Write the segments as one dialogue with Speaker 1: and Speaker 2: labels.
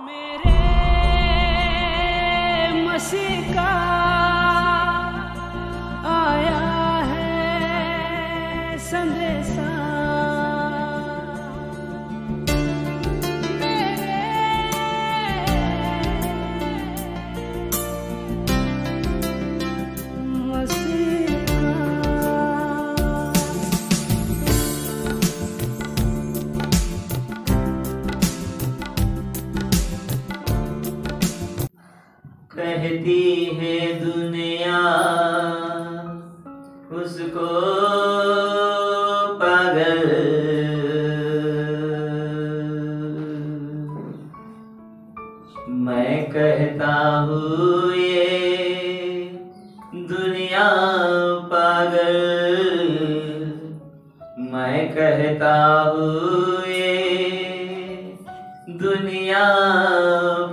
Speaker 1: मेरे मसीह का आया है संदेशा,
Speaker 2: कहती है दुनिया उसको पागल, मैं कहता हूँ ये दुनिया पागल, मैं कहता हूँ ये दुनिया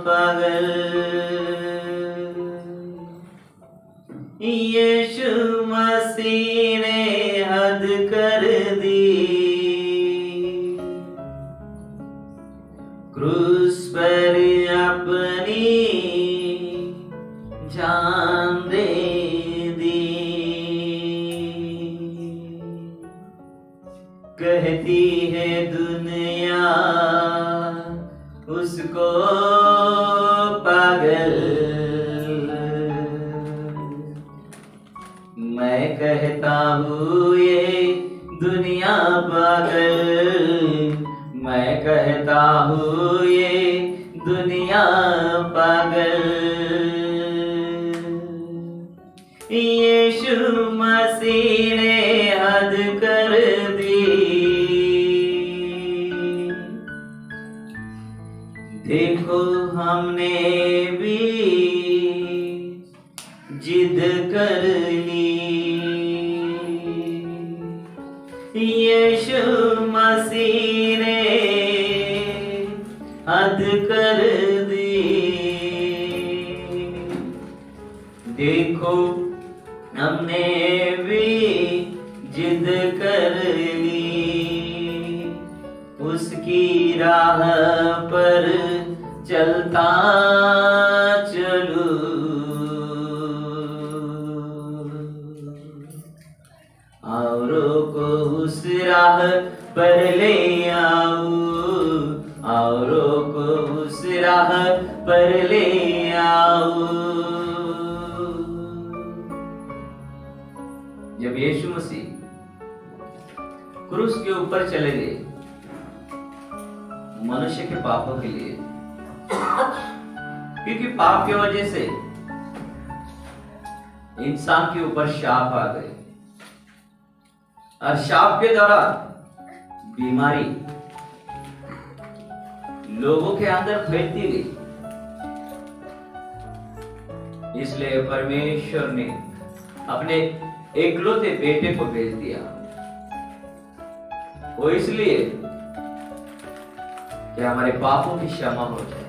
Speaker 2: पागल। यीशु मसीह ने हद कर दी, क्रूस पर अपनी जान दे दी। कहती है दुनिया उसको पागल, मैं कहता हूँ ये दुनिया पागल, मैं कहता हूँ ये दुनिया पागल। यीशु मसीह ने हद कर दी, देखो हमने भी जिद कर ली, यीशु मसीह ने हद कर दी। देखो हमने भी जिद कर ली, उसकी राह पर चलता चलूं, औरों को उस राह पर ले आऊं, औरों को उस राह पर ले आऊं। जब यीशु मसीह क्रूस के ऊपर चले गए मनुष्य के पापों के लिए, क्योंकि पाप की वजह से इंसान के ऊपर शाप आ गए और शाप के द्वारा बीमारी लोगों के अंदर फैलती गई। इसलिए परमेश्वर ने अपने एकलौते बेटे को भेज दिया, वो इसलिए कि हमारे पापों की क्षमा हो जाए।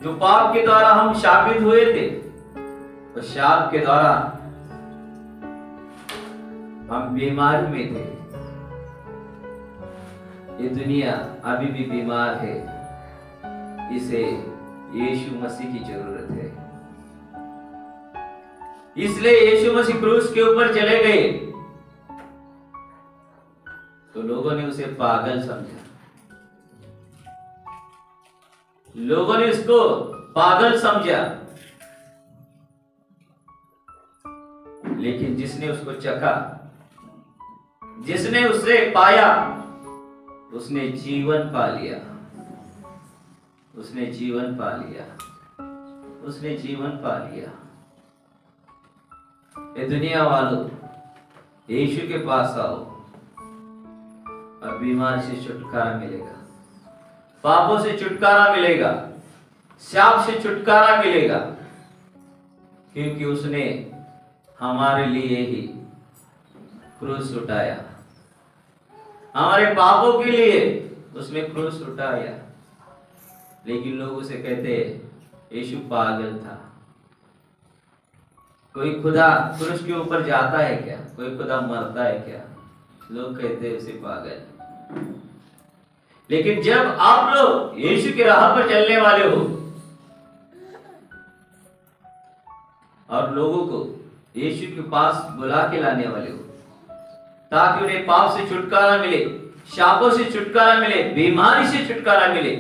Speaker 2: जो पाप के द्वारा हम शापित हुए थे, तो शाप के द्वारा हम बीमार में थे। ये दुनिया अभी भी बीमार है, इसे यीशु मसीह की जरूरत है। इसलिए यीशु मसीह क्रूस के ऊपर चले गए, तो लोगों ने उसे पागल समझा, लोगों ने उसको पागल समझा। लेकिन जिसने उसको चखा, जिसने उसे पाया, उसने जीवन पा लिया, उसने जीवन पा लिया, उसने जीवन पा लिया। ये दुनिया वालों, यीशु के पास आओ और बीमारी से छुटकारा मिलेगा, पापों से छुटकारा मिलेगा, शाप से छुटकारा मिलेगा, क्योंकि उसने हमारे लिए ही क्रूस उठाया, हमारे पापों के लिए उसने क्रूस उठाया। लेकिन लोग उसे कहते यीशु पागल था। कोई खुदा क्रूस के ऊपर जाता है क्या? कोई खुदा मरता है क्या? लोग कहते हैं उसे पागल। लेकिन जब आप लोग यीशु की राह पर चलने वाले हो और लोगों को यीशु के पास बुला के लाने वाले हो ताकि उन्हें पाप से छुटकारा मिले, शापों से छुटकारा मिले, बीमारी से छुटकारा मिले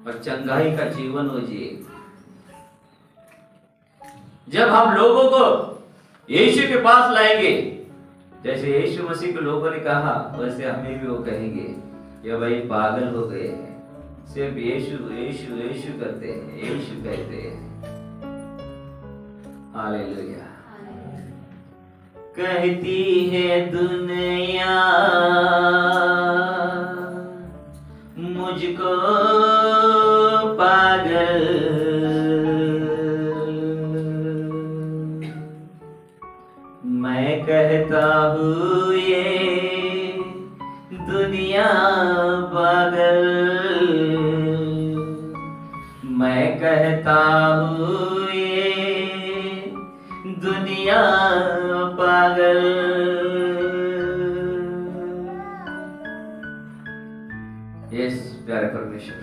Speaker 2: और चंगाई का जीवन हो जिए। जब हम लोगों को यीशु के पास लाएंगे, जैसे यीशु मसीह को लोगों ने कहा वैसे हमें भी वो कहेंगे ये भाई पागल हो गए हैं, सिर्फ यीशु यीशु यीशु करते हैं, यीशु कहते हैं। हालेलुया। कहती है दुनिया मुझको पागल, मैं कहता हूँ ये दुनिया पागल, मैं कहता हूँ ये दुनिया पागल। यस प्यारे परमेश्वर,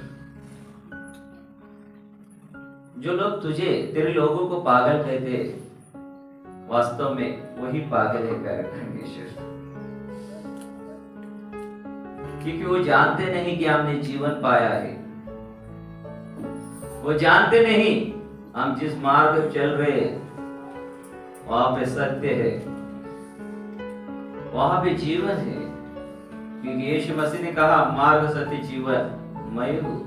Speaker 2: जो लोग तुझे तेरे लोगों को पागल कहते वास्तव में वही पागल है प्यारे परमेश्वर, क्योंकि वो जानते नहीं कि हमने जीवन पाया है। वो जानते नहीं हम जिस मार्ग पर चल रहे हैं वहां पे सत्य है, वहां पे जीवन है, क्योंकि यीशु मसीह ने कहा मार्ग सत्य जीवन मैं हूं।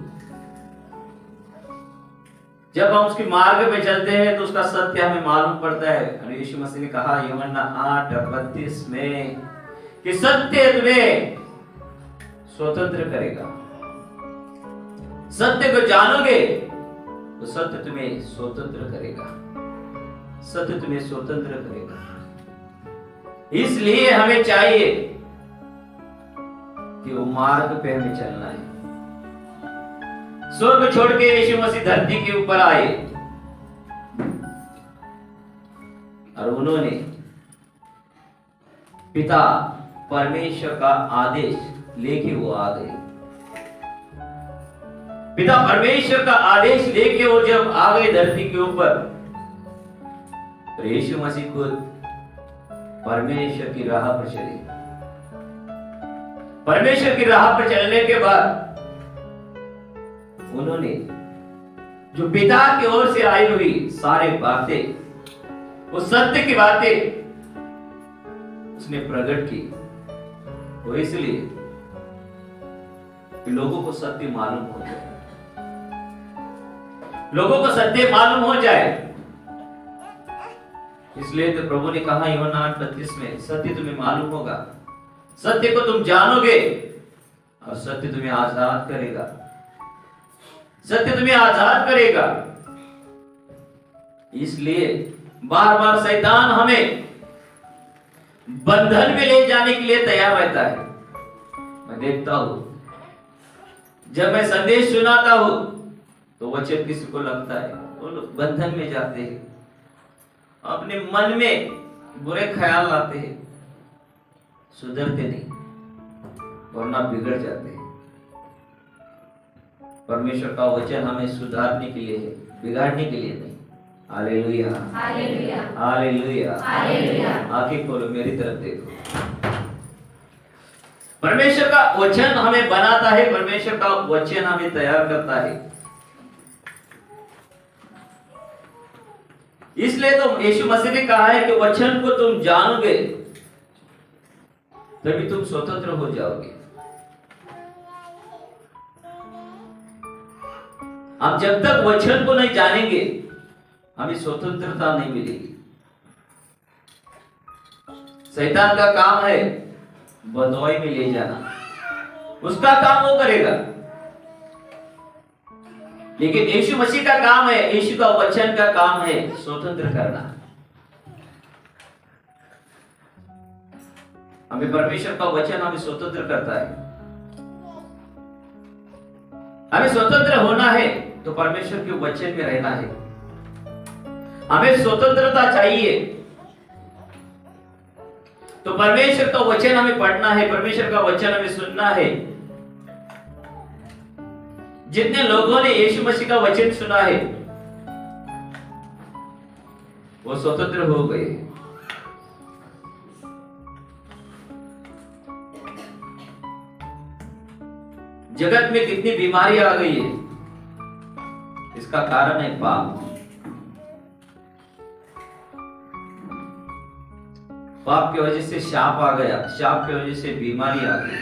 Speaker 2: जब हम उसके मार्ग पे चलते हैं तो उसका सत्य हमें मालूम पड़ता है। और यीशु मसीह ने कहा यूहन्ना 8:32 में कि सत्य तुम्हें स्वतंत्र करेगा। सत्य को जानोगे तो सत्य तुम्हें स्वतंत्र करेगा, सत्य तुम्हें स्वतंत्र करेगा। इसलिए हमें चाहिए कि वो मार्ग पे हमें चलना है। स्वर्ग छोड़ के यीशु मसीह धरती के ऊपर आए और उन्होंने पिता परमेश्वर का आदेश लेके वो आ गए। पिता परमेश्वर का आदेश लेके वो जब आ गए धरती के ऊपर, तो यीशु मसीह खुद परमेश्वर की राह पर चले। परमेश्वर की राह पर चलने के बाद उन्होंने जो पिता की ओर से आई हुई सारी बातें, वो सत्य की बातें उसने प्रकट की। वो इसलिए कि लोगों को सत्य मालूम हो जाए, लोगों को सत्य मालूम हो जाए। इसलिए तो प्रभु ने कहा यूहन्ना 8:32 में सत्य तुम्हें मालूम होगा, सत्य को तुम जानोगे और सत्य तुम्हें आजाद करेगा, सत्य तुम्हें आजाद करेगा। इसलिए बार बार शैतान हमें बंधन में ले जाने के लिए तैयार रहता है। मैं देखता हूं जब मैं संदेश सुनाता हूं तो वचन किसी को लगता है वो लोग बंधन में जाते हैं, अपने मन में बुरे ख्याल लाते हैं, सुधरते नहीं वरना बिगड़ जाते हैं। परमेश्वर का वचन हमें सुधारने के लिए है, बिगाड़ने के लिए नहीं। Hallelujah, hallelujah, hallelujah, hallelujah. आंखें खोलो, मेरी तरफ देखो। परमेश्वर का वचन हमें बनाता है, परमेश्वर का वचन हमें तैयार करता है। इसलिए तो यीशु मसीह ने कहा है कि वचन को तुम जानोगे तभी तुम स्वतंत्र हो जाओगे। हम जब तक वचन को नहीं जानेंगे हमें स्वतंत्रता नहीं मिलेगी। शैतान का काम है बदवाई में ले जाना, उसका काम वो करेगा। लेकिन यीशु मसीह का काम है, यीशु का वचन का काम है स्वतंत्र करना। हमें परमेश्वर का वचन हमें स्वतंत्र करता है। हमें स्वतंत्र होना है तो परमेश्वर के वचन में रहना है। हमें स्वतंत्रता चाहिए तो परमेश्वर का वचन हमें पढ़ना है, परमेश्वर का वचन हमें सुनना है। जितने लोगों ने यीशु मसीह का वचन सुना है वो स्वतंत्र हो गए। जगत में कितनी बीमारी आ गई है, इसका कारण है पाप। पाप की वजह से शाप आ गया, शाप की वजह से बीमारी आ गई,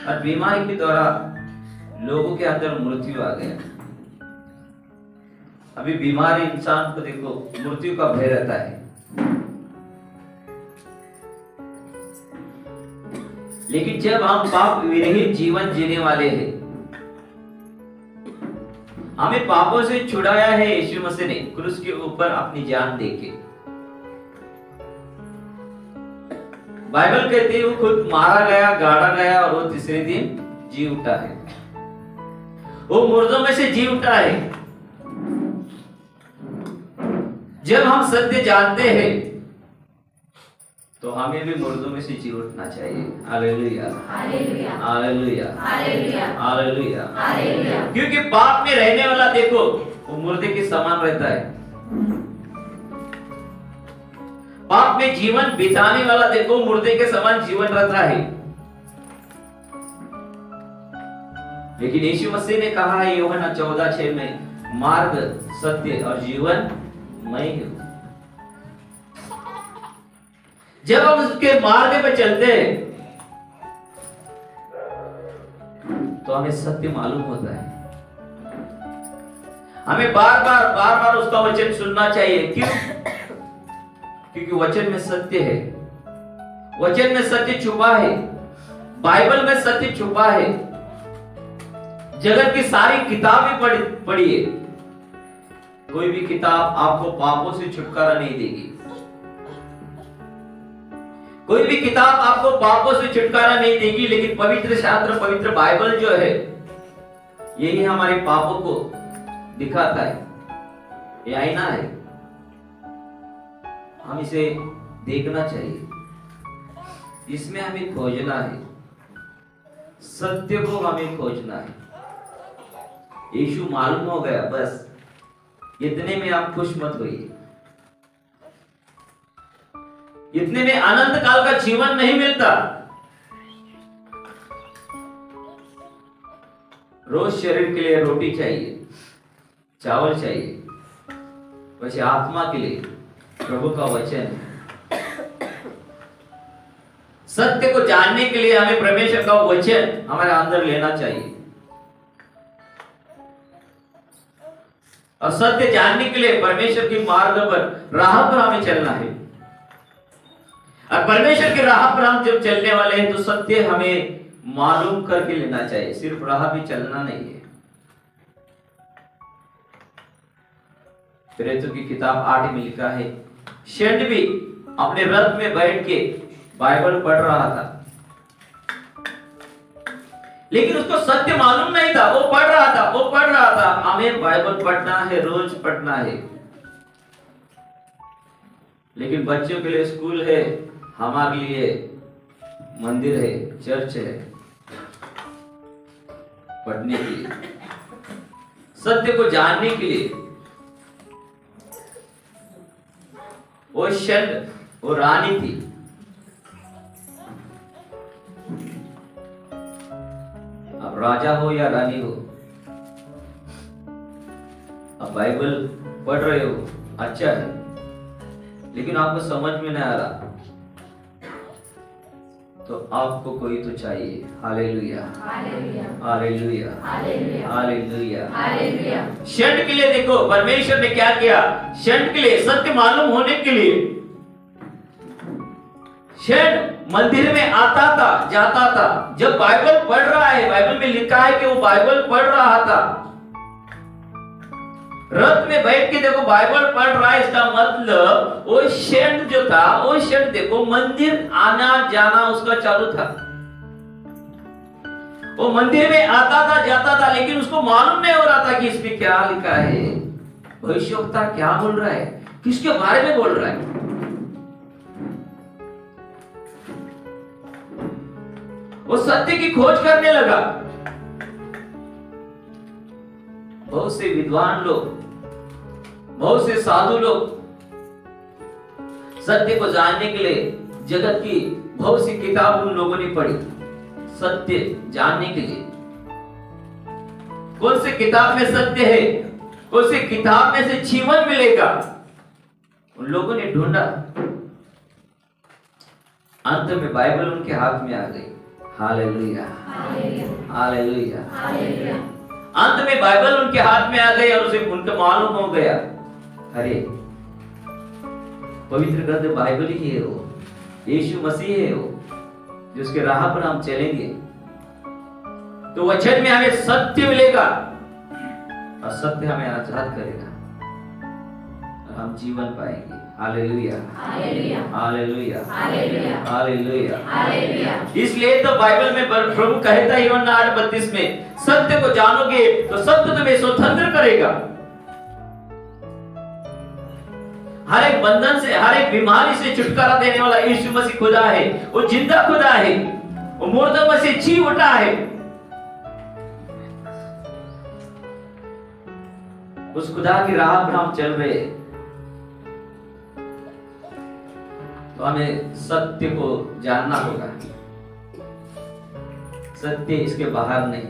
Speaker 2: और बीमारी के द्वारा लोगों के अंदर मृत्यु आ गया। अभी बीमार इंसान को देखो, मृत्यु का भय रहता है। लेकिन जब हम पाप विरहित जीवन जीने वाले हैं, हमें पापों से छुड़ाया है यीशु मसीह ने क्रूस के ऊपर अपनी जान देके। बाइबल कहती है वो खुद मारा गया, गाड़ा गया और वो तीसरे दिन जी उठा है। वो मुर्दों में से जी उठा है। जब हम सत्य जानते हैं तो हमें भी मुर्दों में से जी उठना चाहिए। Hallelujah, hallelujah, hallelujah, hallelujah, hallelujah. क्योंकि पाप में रहने वाला देखो वो मुर्दे के समान रहता है। पाप में जीवन बिताने वाला देखो मुर्दे के समान जीवन रहता है। लेकिन यीशु मसीह ने कहा है यूहन्ना 14:6 में, मार्ग, सत्य और जीवन मैं हूं। जब हम उसके मार्ग पे चलते हैं तो हमें सत्य मालूम होता है। हमें बार बार उसका वचन सुनना चाहिए। क्यों? क्योंकि वचन में सत्य है, वचन में सत्य छुपा है, बाइबल में सत्य छुपा है। जगत की सारी किताबें पढ़िए, कोई भी किताब आपको पापों से छुटकारा नहीं देगी। कोई भी किताब आपको पापों से छुटकारा नहीं देगी। लेकिन पवित्र शास्त्र, पवित्र बाइबल जो है, यही हमारे पापों को दिखाता है। ये आईना है, हम इसे देखना चाहिए, इसमें हमें खोजना है, सत्य को हमें खोजना है। यीशु मालूम हो गया, बस इतने में आप खुश मत होइए। इतने में अनंत काल का जीवन नहीं मिलता। रोज शरीर के लिए रोटी चाहिए, चावल चाहिए, वैसे आत्मा के लिए प्रभु का वचन। सत्य को जानने के लिए हमें परमेश्वर का वचन हमारे अंदर लेना चाहिए, और सत्य जानने के लिए परमेश्वर के मार्ग पर, राह पर हमें चलना है। और परमेश्वर की राह पर हम जब चलने वाले हैं तो सत्य हमें मालूम करके लेना चाहिए, सिर्फ राह भी चलना नहीं है। प्रेरितों की किताब 8 में लिखा है, शेंड भी अपने रथ में बैठ के बाइबल पढ़ रहा था, लेकिन उसको सत्य मालूम नहीं था। वो पढ़ रहा था। हमें बाइबल पढ़ना है, रोज पढ़ना है। लेकिन बच्चों के लिए स्कूल है, हमारे लिए मंदिर है, चर्च है, पढ़ने के लिए, सत्य को जानने के लिए। वो शंड, वो रानी थी। अब राजा हो या रानी हो, अब बाइबल पढ़ रहे हो, अच्छा है, लेकिन आपको समझ में नहीं आ रहा तो आपको कोई तो चाहिए। Hallelujah, hallelujah, hallelujah, hallelujah, hallelujah. शंड के लिए देखो परमेश्वर ने क्या किया। शंड के लिए, सत्य मालूम होने के लिए, शंड मंदिर में आता था, जाता था। जब बाइबल पढ़ रहा है, बाइबल में लिखा है कि वो बाइबल पढ़ रहा था, रथ में बैठ के देखो बाइबल पढ़ रहा है, इसका मतलब वो शंड जो था, वो शंड देखो मंदिर आना जाना उसका चालू था। वो मंदिर में आता था, जाता था, लेकिन उसको मालूम नहीं हो रहा था कि इसमें क्या लिखा है, भविष्यवक्ता क्या बोल रहा है, किसके बारे में बोल रहा है। वो सत्य की खोज करने लगा। बहुत से विद्वान लोग, बहुत से साधु लोग सत्य को जानने के लिए जगत की बहुत सी किताब उन लोगों ने पढ़ी सत्य जानने के लिए। कौन सी किताब में सत्य है, कौन सी किताब में से जीवन मिलेगा, उन लोगों ने ढूंढा। अंत में बाइबल उनके हाथ में आ गई। Hallelujah, hallelujah. अंत में बाइबल उनके हाथ में आ गई और उसे उनको मालूम हो गया, अरे पवित्र ग्रंथ बाइबल ही है, वो यीशु मसीह है, वो जो उसके राह पर हम चलेंगे तो वचन में हमें सत्य मिलेगा और सत्य हमें आजाद करेगा और हम जीवन पाएंगे। Hallelujah, hallelujah, hallelujah. इसलिए तो बाइबल में प्रभु कहता है यूहन्ना 8:32 में, सत्य को जानोगे तो सत्य तुम्हें स्वतंत्र करेगा। हर एक बंधन से, हर एक बीमारी से छुटकारा देने वाला यीशु मसीह खुदा है। वो जिंदा खुदा है, वो मुर्दों में से जी उठा है। उस खुदा की राह पर हम चल रहे हैं तो हमें सत्य को जानना होगा। सत्य इसके बाहर नहीं।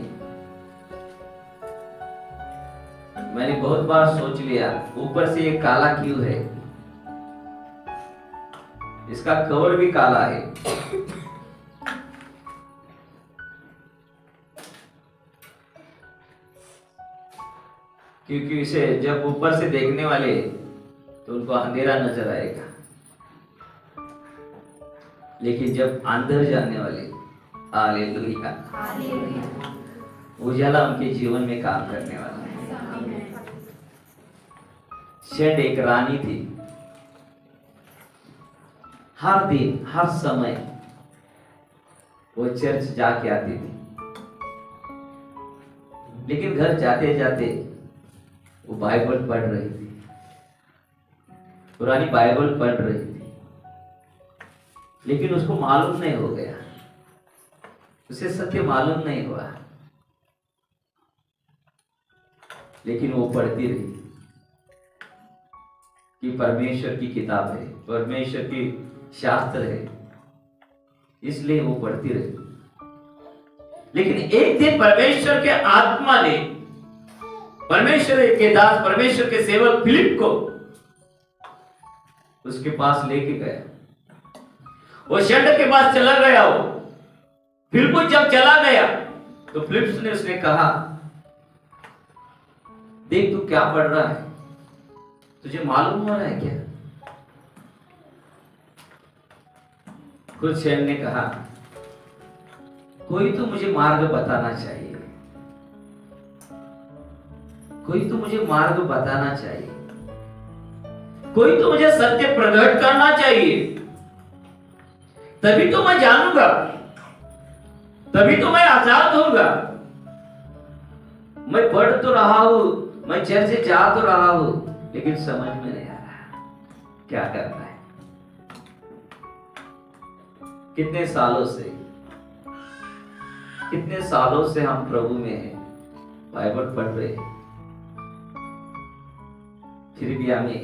Speaker 2: मैंने बहुत बार सोच लिया, ऊपर से ये काला क्यों है, इसका कवर भी काला है। क्योंकि इसे जब ऊपर से देखने वाले तो उनको अंधेरा नजर आएगा, लेकिन जब अंदर जाने वाले, हालेलुया, उजाला उनके जीवन में काम करने वाला है। शेड एक रानी थी, हर दिन हर समय वो चर्च जाके आती थी, लेकिन घर जाते जाते वो बाइबल पढ़ रही थी, पुरानी बाइबल पढ़ रही थी, लेकिन उसको मालूम नहीं हो गया, उसे सत्य मालूम नहीं हुआ, लेकिन वो पढ़ती रही कि परमेश्वर की किताब है, परमेश्वर की शास्त्र है, इसलिए वो पढ़ती रही। लेकिन एक दिन परमेश्वर के आत्मा ने परमेश्वर के दास, परमेश्वर के सेवक फिलिप को उसके पास लेके गया। वो शेड के पास चला गया। वो फिलिप जब चला गया तो फिलिप ने उसने कहा, देख तू क्या पढ़ रहा है, तुझे मालूम हो रहा है क्या? खुद शेड ने कहा, कोई तो मुझे मार्ग बताना चाहिए, कोई तो मुझे मार्ग बताना चाहिए, कोई तो मुझे सत्य प्रकट करना चाहिए, तभी तो मैं जानूंगा, तभी तो मैं आजाद होऊंगा। मैं पढ़ तो रहा हूं, मैं चर्च जा तो रहा हूं, लेकिन समझ में नहीं आ रहा क्या करना है। कितने सालों से हम प्रभु में हैं, बाइबल पढ़ रहे हैं, फिर भी हमें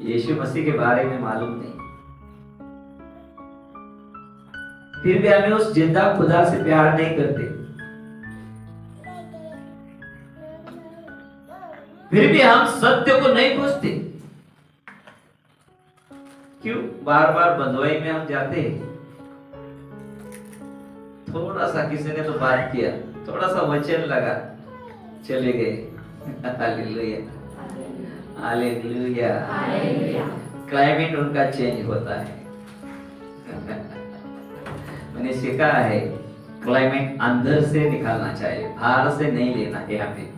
Speaker 2: यीशु मसीह के बारे में मालूम नहीं, फिर भी हमें उस जिंदा खुदा से प्यार नहीं करते, फिर भी हम सत्य को नहीं खोजते। क्यों? बार बार बंधुआई में हम जाते हैं, थोड़ा सा किसी ने तो बात किया, थोड़ा सा वचन लगा, चले गए। Hallelujah, hallelujah. क्लाइमेट उनका चेंज होता है। मैंने सीखा है क्लाइमेट अंदर से निकालना चाहिए, बाहर से नहीं लेना है हमें।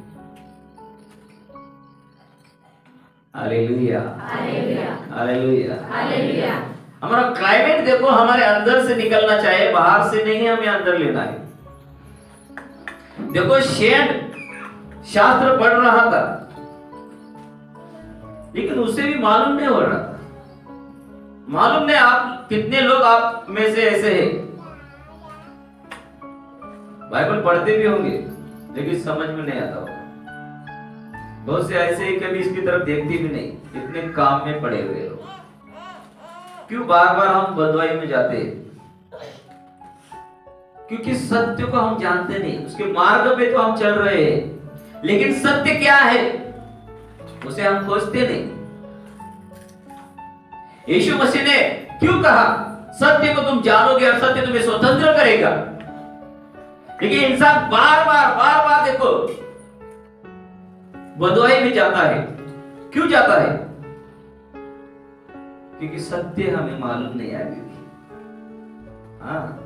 Speaker 2: Hallelujah, hallelujah, hallelujah. हमारा क्लाइमेट देखो हमारे अंदर से निकलना चाहिए, बाहर से नहीं हमें अंदर लेना है। देखो शेड शास्त्र पढ़ रहा था, लेकिन उसे भी मालूम नहीं हो रहा था। मालूम नहीं आप कितने लोग आप में से ऐसे हैं, बाइबल पढ़ते भी होंगे लेकिन समझ में नहीं आता होगा। बहुत से ऐसे ही कभी इसकी तरफ देखते भी नहीं, इतने काम में पड़े हुए लोग। क्यों बार बार हम बदवाई में जाते हैं? क्योंकि सत्य को हम जानते नहीं, उसके मार्ग पे तो हम चल रहे हैं, लेकिन सत्य क्या है उसे हम खोजते नहीं। यीशु मसीह ने क्यों कहा सत्य को तुम जानोगे और सत्य तुम्हें स्वतंत्र करेगा? लेकिन इंसान बार बार देखो बदवाई में जाता है। क्यों जाता है? क्योंकि सत्य हमें मालूम नहीं है अभी। हाँ,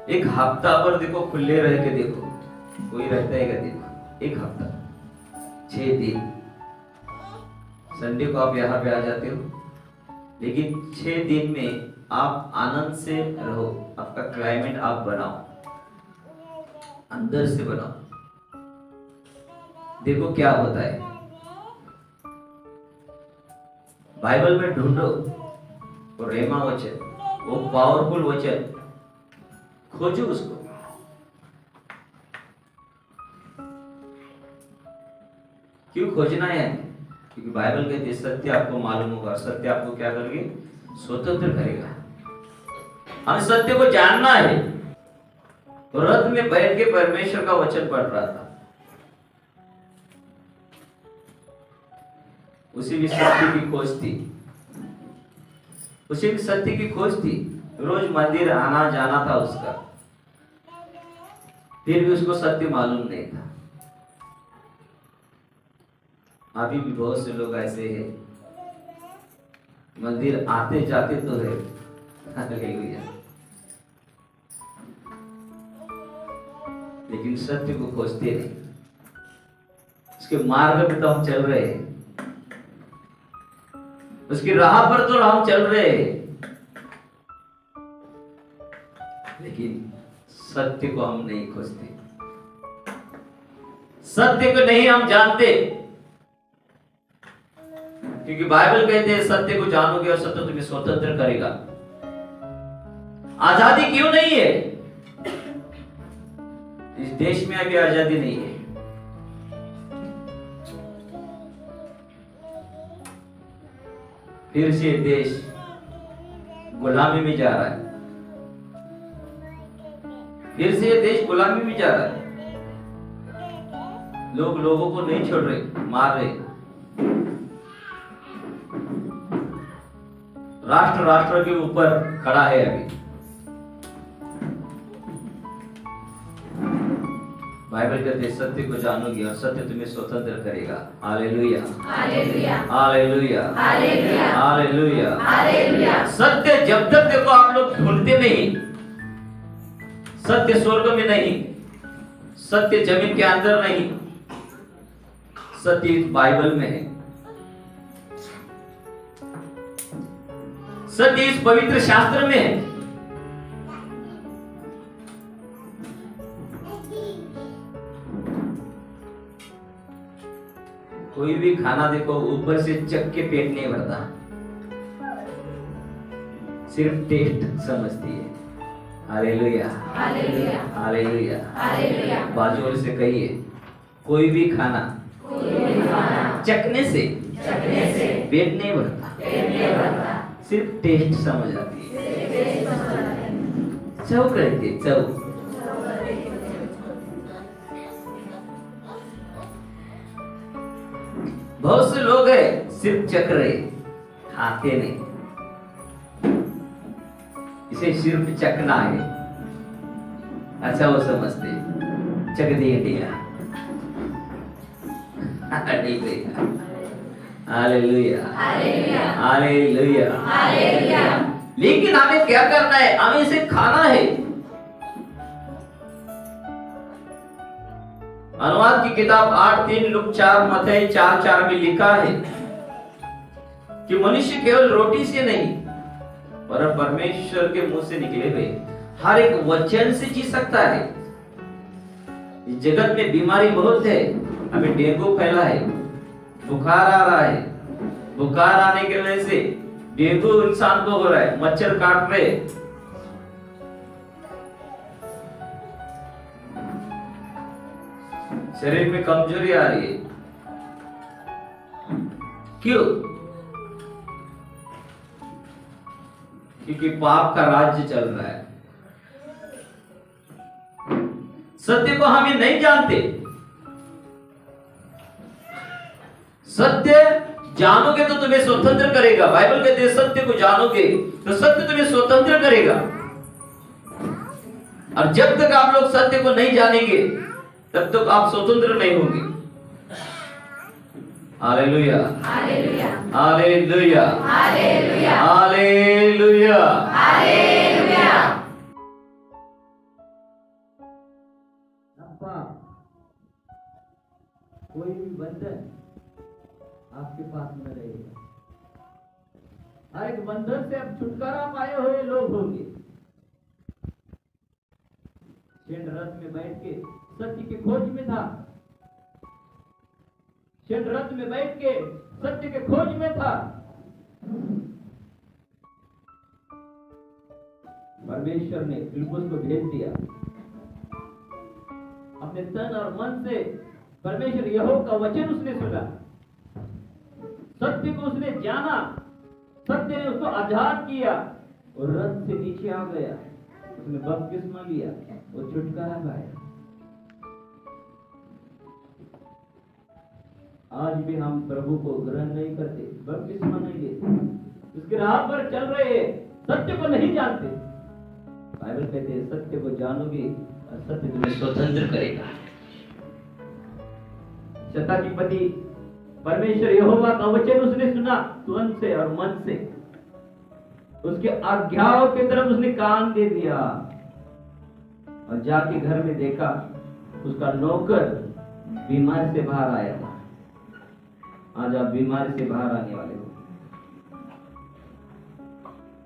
Speaker 2: एक हफ्ता पर देखो खुले रह के देखो, कोई रहता है क्या? देखो एक हफ्ता, 6 दिन, संडे को आप यहाँ पे आ जाते हो, लेकिन 6 दिन में आप आनंद से रहो, आपका क्लाइमेट आप बनाओ, अंदर से बनाओ। देखो क्या होता है। बाइबल में ढूंढो वो रेमा वचन, वो पावरफुल वचन, खोजो उसको। क्यों खोजना है? क्योंकि बाइबल कहती है सत्य आपको मालूम होगा, सत्य आपको क्या करेंगे? स्वतंत्र करेगा। हमें सत्य को जानना है। तो रथ में बैठ के परमेश्वर का वचन पढ़ रहा था, उसी भी सत्य की खोज थी, उसी भी सत्य की खोज थी। रोज मंदिर आना जाना था उसका, फिर भी उसको सत्य मालूम नहीं था। अभी भी बहुत से लोग ऐसे हैं, मंदिर आते जाते तो है, लेकिन सत्य को खोजते नहीं। उसके मार्ग पे तो हम चल रहे हैं, उसकी राह पर तो हम चल रहे हैं, लेकिन सत्य को हम नहीं खोजते, सत्य को नहीं हम जानते। क्योंकि बाइबल कहते हैं सत्य को जानोगे और सत्य तुम्हें स्वतंत्र करेगा। आजादी क्यों नहीं है? इस देश में अभी आजादी नहीं है। फिर से देश गुलामी में जा रहा है, फिर से ये देश गुलामी में जा रहा है। लोग लोगों को नहीं छोड़ रहे, मार रहे। राष्ट्र राष्ट्र के ऊपर खड़ा है अभी। बाइबल कहते हैं सत्य को जानोगे और सत्य तुम्हें स्वतंत्र करेगा। Hallelujah, hallelujah, hallelujah, hallelujah, hallelujah, hallelujah. सत्य जब तक देखो आप लोग ढूंढते नहीं, सत्य स्वर्ग में नहीं, सत्य जमीन के अंदर नहीं, सत्य इस बाइबल में है, सत्य इस पवित्र शास्त्र में है। कोई भी खाना देखो ऊपर से चख के पेट नहीं भरता, सिर्फ टेस्ट समझती है। Hallelujah, hallelujah, hallelujah, hallelujah. बाजू से कहिए, कोई भी खाना चखने से पेट नहीं भरता, सिर्फ टेस्ट समझ आती है। चौ कहती है, चौ। बहुत से लोग हैं सिर्फ चख रहे, खाते नहीं। इसे सिर्फ चखना है, अच्छा वो समझते, चख दिया हालेलुया, हालेलुया, हालेलुया, हालेलुया। लेकिन हमें क्या करना है? हमें इसे खाना है। अनुवाद की किताब 8:3, लूक 4, मत्ती 4:4 में लिखा है कि मनुष्य केवल रोटी से नहीं पर परमेश्वर के मुंह से निकले हुए हर एक वचन से जी सकता है। इस जगत में बीमारी बहुत है, हमें डेंगू फैला है, बुखार आ रहा है, बुखार आने की वजह से डेंगू इंसान को हो रहा है, मच्छर काट रहे। शरीर में कमजोरी आ रही है। क्यों? क्योंकि पाप का राज्य चल रहा है। सत्य को हम नहीं जानते। सत्य जानोगे तो तुम्हें स्वतंत्र करेगा। बाइबल कहते हैं सत्य को जानोगे तो सत्य तुम्हें स्वतंत्र करेगा। और जब तक आप लोग सत्य को नहीं जानेंगे तब तक आप स्वतंत्र नहीं होंगे। Hallelujah, hallelujah, hallelujah, hallelujah, hallelujah, hallelujah. कोई भी बंधन आपके पास न रहेगा। हर एक बंधन से आप छुटकारा पाए हुए लोग होंगे। शेंड रथ में बैठ के सत्य की खोज में था। शेंड रथ में बैठ के सत्य के खोज में था। परमेश्वर ने फिलिप्पुस को भेज दिया। अपने तन और मन से परमेश्वर यहोवा का वचन उसने सुना, सत्य को उसने जाना, सत्य ने उसको आजाद किया और रथ से नीचे आ गया। उसने बपतिस्मा लिया, वो छुटकारा पाया। आज भी हम प्रभु को ग्रहण नहीं करते, बपतिस्मा नहीं लेते, उसके राह पर चल रहे हैं, सत्य को नहीं जानते। बाइबल कहते हैं सत्य को जानोगे और सत्य तुम्हें स्वतंत्र करेगा। शताधिपति परमेश्वर यहोवा का वचन उसने सुना तन से और मन से, उसके आज्ञाओं की तरफ उसने कान दे दिया और जाके घर में देखा उसका नौकर बीमारी से बाहर आया था। आज आप बीमारी से बाहर आने वाले हो।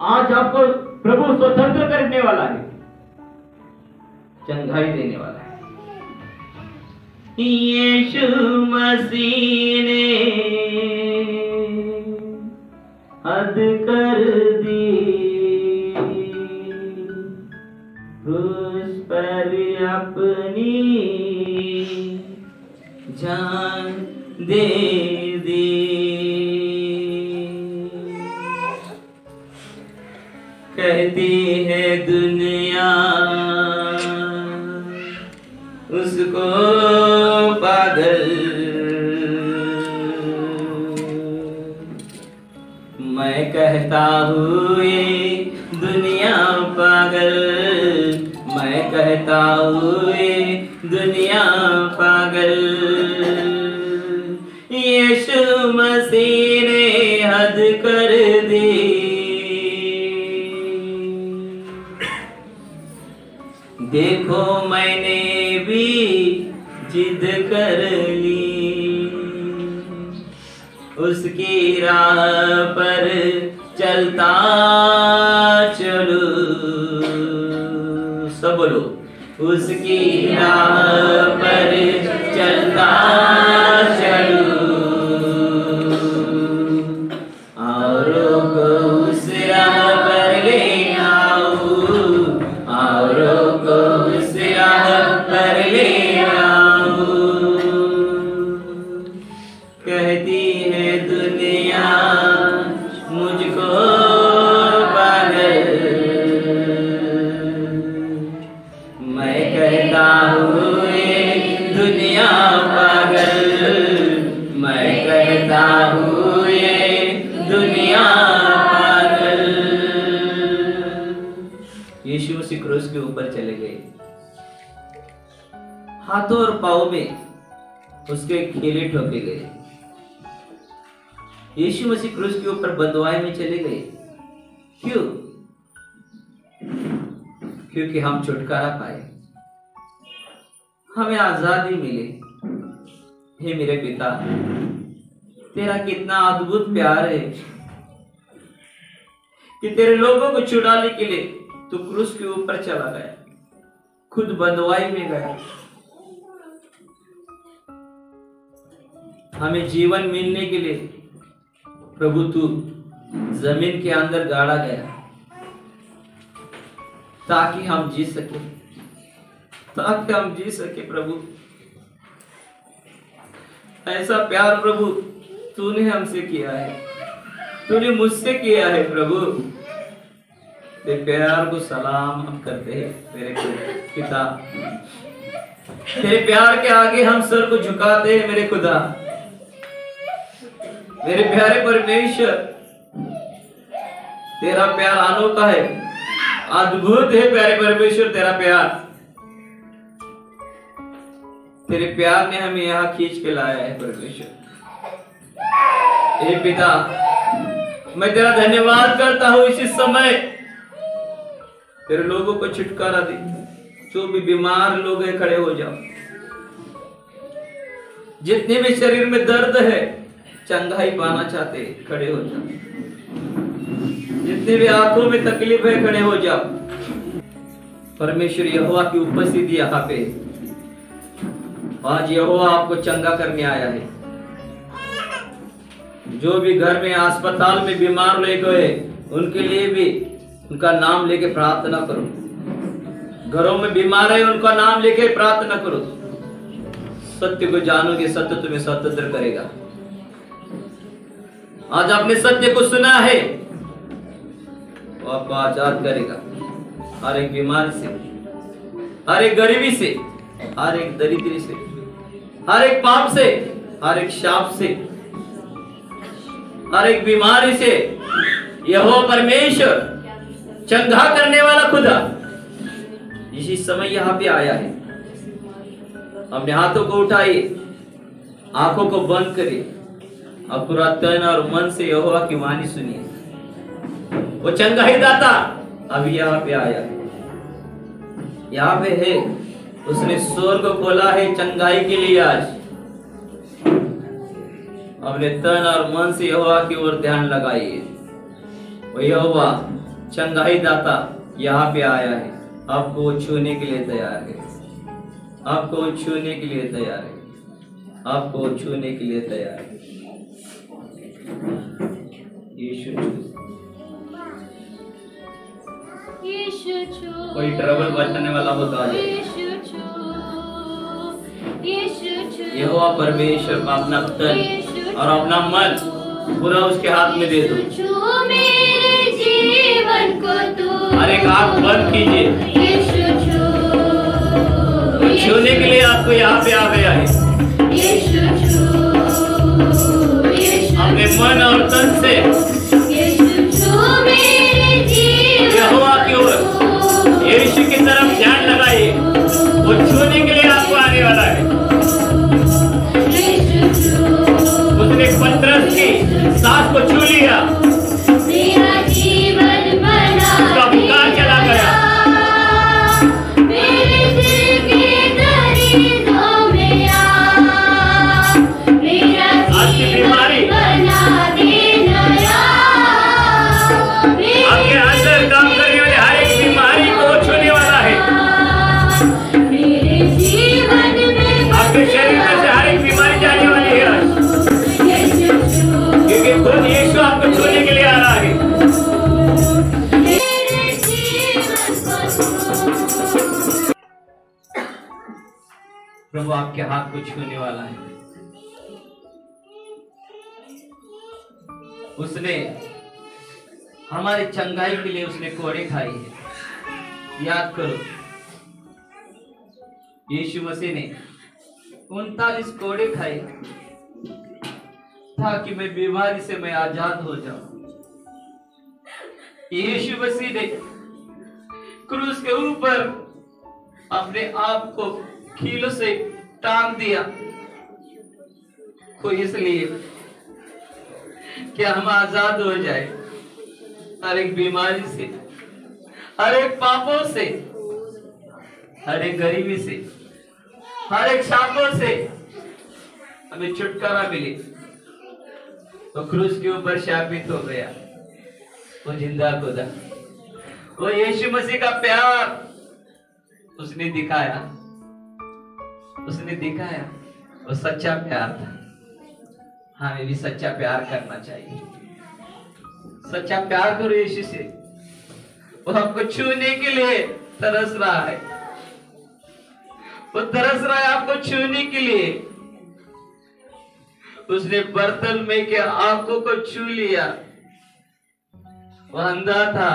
Speaker 2: आज आपको प्रभु स्वतंत्र करने वाला है, चंगाई देने वाला है। यीशु मसीह ने हद कर दी, क्रूस पर अपनी जान दे दी। कहती है दुनिया उसको पागल, मैं कहता हूँ ये दुनिया पागल, मैं कहता हूँ ये दुनिया पागल। यीशु मसीह ने हद कर दी। देखो मैंने भी जिद कर ली, उसकी राह पर चलता चलूं। सब बोलो, उसकी राह पर चलता चलूं, औरों को उस राह पर ले आऊं, औरों को उस राह पर ले आऊं। कहती है दुनिया मुझको पागल, मैं कहता हूँ ये दुनिया पागल, मैं कहता हूँ ये दुनिया पागल। यीशु मसीह क्रूस के ऊपर चले गए, हाथों और पाँव में उसके खेले ठोके गए। यीशु मसीह क्रूस के ऊपर बंधुआई में चले गए। क्यों? क्योंकि हम छुटकारा पाए, हमें आजादी मिले। हे मेरे पिता, तेरा कितना अद्भुत प्यार है कि तेरे लोगों को छुड़ाने के लिए तू क्रूस के ऊपर चला गया, खुद बंधुआई में गया। हमें जीवन मिलने के लिए प्रभु तू जमीन के अंदर गाड़ा गया ताकि हम जी सके, ताकि हम जी सके। प्रभु ऐसा प्यार प्रभु तूने हमसे किया है, तूने मुझसे किया है प्रभु। तेरे प्यार को सलाम हम करते हैं मेरे पिता। तेरे प्यार के आगे हम सर को झुकाते हैं मेरे खुदा। मेरे प्यारे परमेश्वर, तेरा प्यार अनोखा है, अद्भुत है प्यारे परमेश्वर। तेरा प्यार, तेरे प्यार ने हमें यहाँ खींच के लाया है परमेश्वर। हे पिता, मैं तेरा धन्यवाद करता हूँ इसी समय। तेरे लोगों को छुटकारा दे, जो भी बीमार लोग हैं खड़े हो जाओ। जितने भी शरीर में दर्द है, चंगाई पाना चाहते खड़े हो जाओ। जितने भी आंखों में तकलीफ है खड़े हो जाओ। परमेश्वर यहोवा की उपस्थिति यहाँ पे, आज यहोवा आपको चंगा करने आया है। जो भी घर में अस्पताल में बीमार लोग गए, उनके लिए भी उनका नाम लेके प्रार्थना करो। घरों में बीमार है, उनका नाम लेके प्रार्थना करो। सत्य को जानोगे, सत्य तुम्हें स्वतंत्र करेगा। आज आपने सत्य को सुना है, वो आपको आजाद करेगा हर एक बीमारी से, हर एक गरीबी से, हर एक दरिद्री से, हर एक पाप से, हर एक शाप से, हर एक बीमारी से। यहोवा परमेश्वर चंगा करने वाला खुदा इसी समय यहाँ पे आया है। अपने हाथों को उठाइए, आंखों को बंद करिए, अब पूरा तन और मन से यहोवा की वाणी सुनिए। वो चंगाई दाता अभी यहाँ पे आया है, यहाँ पे है। उसने स्वर्ग को खोला है चंगाई के लिए। आज अपने तन और मन से यहोवा की ओर ध्यान लगाइए। वो यहोवा चंगाई दाता यहाँ पे आया है, आपको वो छूने के लिए तैयार है, आपको वो छूने के लिए तैयार है, आपको वो छूने के लिए तैयार है। यीशु कोई ट्रबल बचाने वाला हो तो आ जाए। यहोवा परमेश्वर का अपना तन और अपना मन पूरा उसके हाथ में दे दो। हर एक आंख बंद कीजिए। छूने के लिए आपको यहाँ पे आ गया है। अपने मन और तन से यहोवा की ओर, यीशु की तरफ ध्यान लगाइए। वो छूने के लिए आपको आने वाला है। उसने पतरस की सांस को छू लिया, उसका बुखार चला गया। आपकी बीमारी, आपके अंदर काम करने वाले हर एक बीमारी को छूने वाला है। आपके शरीर में से हर एक बीमारी जाने वाली है, क्योंकि खुद यीशु आपको छूने के लिए आ रहा है। प्रभु आपके हाथ को छूने वाला है। उसने हमारे चंगाई के लिए उसने कोड़े खाई है। याद करो, यीशु मसीह ने 39 कोड़े खाए ताकि मैं बीमारी से मैं आजाद हो जाऊं। यीशु मसीह ने क्रूस के ऊपर अपने आप को कीलों से टांग दिया, को इसलिए कि हम आजाद हो जाए हर एक बीमारी से, हर एक पापों से, हर एक गरीबी से, हर एक शापों से हमें छुटकारा मिले। तो क्रूस के ऊपर शापित हो गया वो जिंदा खुदा, वो यीशु मसीह का प्यार उसने दिखाया, उसने दिखाया। वो सच्चा प्यार था। हमें भी सच्चा प्यार करना चाहिए। सच्चा प्यार करो यीशु से। वो हमको छूने के लिए तरस रहा है, वो तरस रहा है आपको छूने के लिए। उसने बर्तलमै के आंखों को छू लिया। वह अंधा था,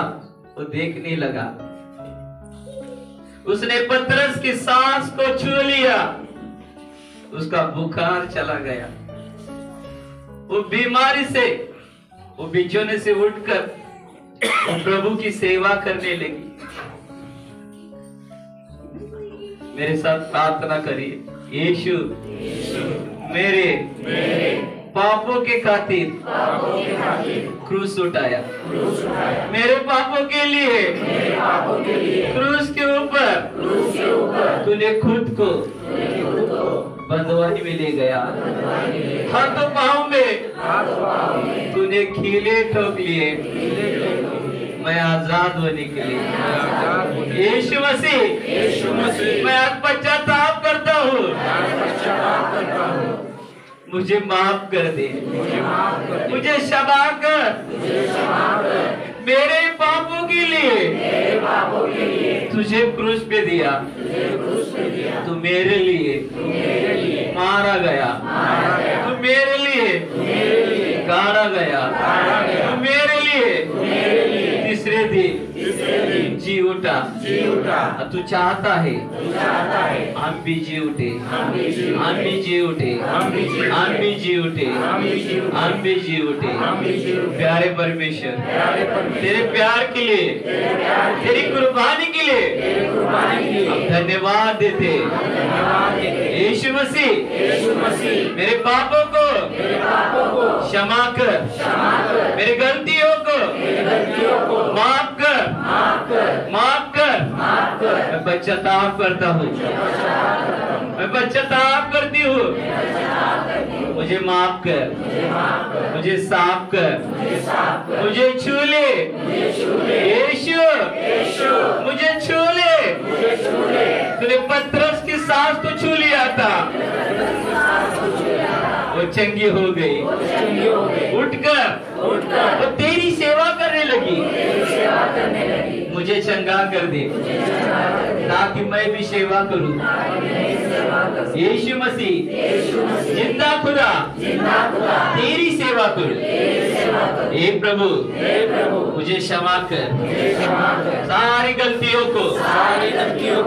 Speaker 2: वो देखने लगा। उसने पतरस की सांस को छू लिया, उसका बुखार चला गया। वो बीमारी से, वो बिछौने से उठकर प्रभु की सेवा करने लगी। मेरे साथ प्रार्थना करिए, यीशु मेरे पापों के खातिर क्रूस उठाया। मेरे पापों के लिए क्रूस के ऊपर तूने खुद को बंधुआई में ले गया। हाथों पाँव में तूने कीले ठोक लिए, मैं आजाद होने के लिए। यीशु मसीह, मैं आज पश्चाताप करता हूँ, मुझे माफ कर दे, मुझे क्षमा कर। मेरे पापों के लिए तुझे क्रूस पे दिया, तू मेरे लिए मारा गया, तू मेरे लिए गाड़ा गया, तू मेरे लिए तीसरे दिन जी उठा। तू चाहता है हम भी जी उठे, हम भी जी उठे, हम भी जी उठे, हम भी जी उठे। प्यारे परमेश्वर, तेरे प्यार के लिए, तेरी कुर्बानी के लिए हम धन्यवाद देते। यीशु मसीह, मेरे पापों को क्षमा कर, मेरी गलतियों को माफ कर, माफ कर। मैं पश्चाताप करता हूँ, मैं पश्चाताप करती हूँ। मुझे माफ कर, मुझे साफ कर, मुझे छू ले यीशु, मुझे छू ले। तूने पतरस की सांस को छू लिया था, वो चंगी हो गई, उठकर वो तेरी सेवा करने लगी। मुझे चंगा कर दे ताकि मैं भी सेवा करूं। यीशु मसीह, जिंदा खुदा, तेरी सेवा करूं। हे प्रभु, मुझे क्षमा कर, सारी गलतियों को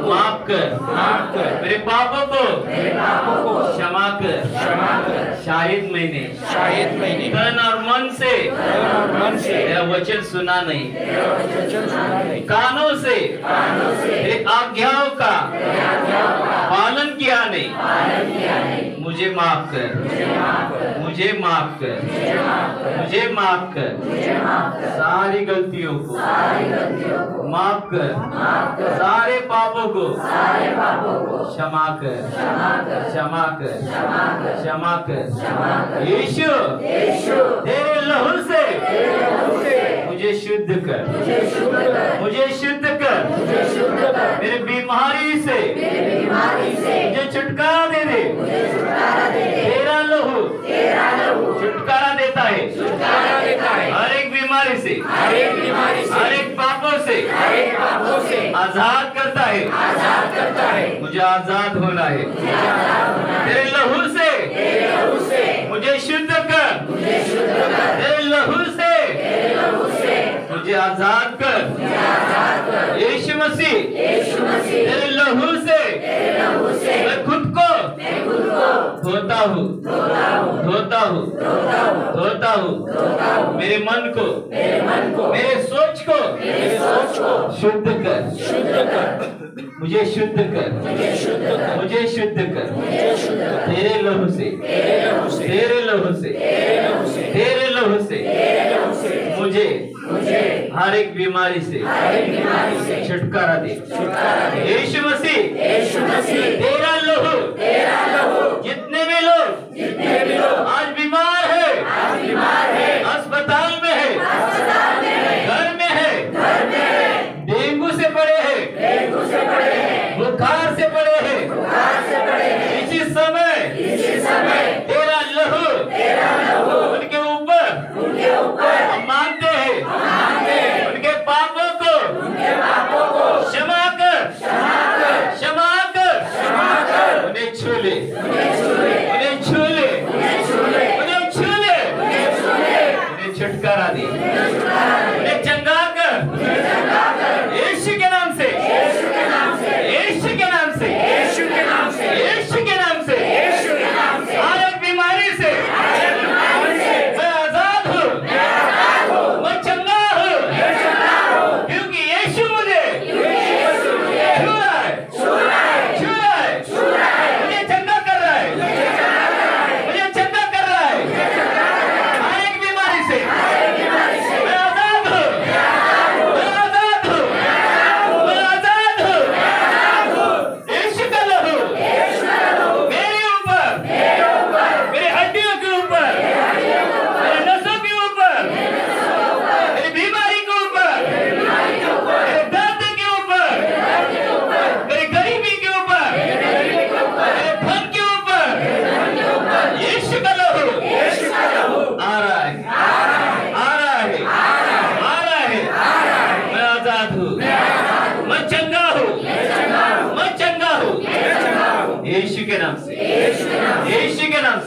Speaker 2: माफ कर, मेरे पापों को क्षमा कर। शायद मैंने तन और मन से मेरा वचन सुना नहीं, कानों से तेरी आज्ञाओं का पालन किया नहीं। मुझे माफ कर, मुझे माफ कर, मुझे माफ कर। सारी गलतियों को माफ कर, सारे पापों को क्षमा कर, क्षमा कर, क्षमा कर। यीशु, तेरे लहू से मुझे शुद्ध कर, मुझे शुद्ध कर। मेरे बीमारी से मुझे छुटकारा दे दे। तेरा लहू छुटकारा देता है हर एक बीमारी से, हर एक पापों से आजाद करता है। मुझे आजाद होना है। तेरे लहू से मुझे शुद्ध कर, तेरे लहू से मुझे आजाद कर। यीशु मसीह, तेरे लहू से मैं खुद को धोता हूँ, धोता हूँ, धोता हूँ। मेरे मन को, मेरे सोच को शुद्ध कर, मुझे शुद्ध कर, मुझे शुद्ध कर। तेरे लहू से, तेरे लहू से, तेरे लहू से मुझे हर एक बीमारी से छुटकारा दे। यीशु मसीह, तेरा लहू जितने भी लोग आज बीमार है, अस्पताल में है, घर में है, डेंगू से पड़े हैं, बुखार से पड़े हैं, इसी समय तेरा लहू उनके ऊपर हम मानते हैं। उनके पापों को क्षमा कर, क्षमा कर। उन्हें छू ले, उन्हें छू ले,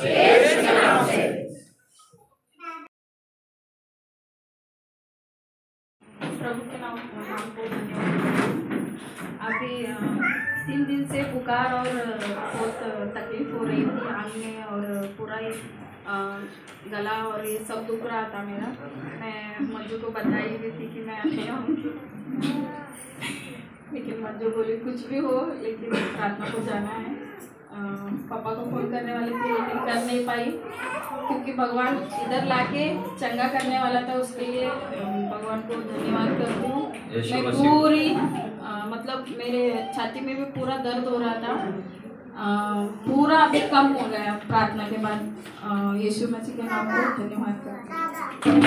Speaker 1: प्रभु के नाम को धन्यवाद। अभी 3 दिन से बुखार और बहुत तकलीफ हो रही थी आंग में और पूरा ही गला और ये सब दुख रहा था मेरा। मैं मंजू को बताई भी थी कि मैं नहीं आऊँगी, लेकिन मंजू बोली कुछ भी हो लेकिन प्रार्थना को जाना है। पापा को फोन करने वाली थी लेकिन कर नहीं पाई, क्योंकि भगवान इधर लाके चंगा करने वाला था। उसके लिए भगवान को धन्यवाद करती हूँ। मैं पूरी मतलब मेरे छाती में भी पूरा दर्द हो रहा था, पूरा अभी कम हो गया प्रार्थना के बाद। यीशु मसीह के नाम को धन्यवाद करती हूँ।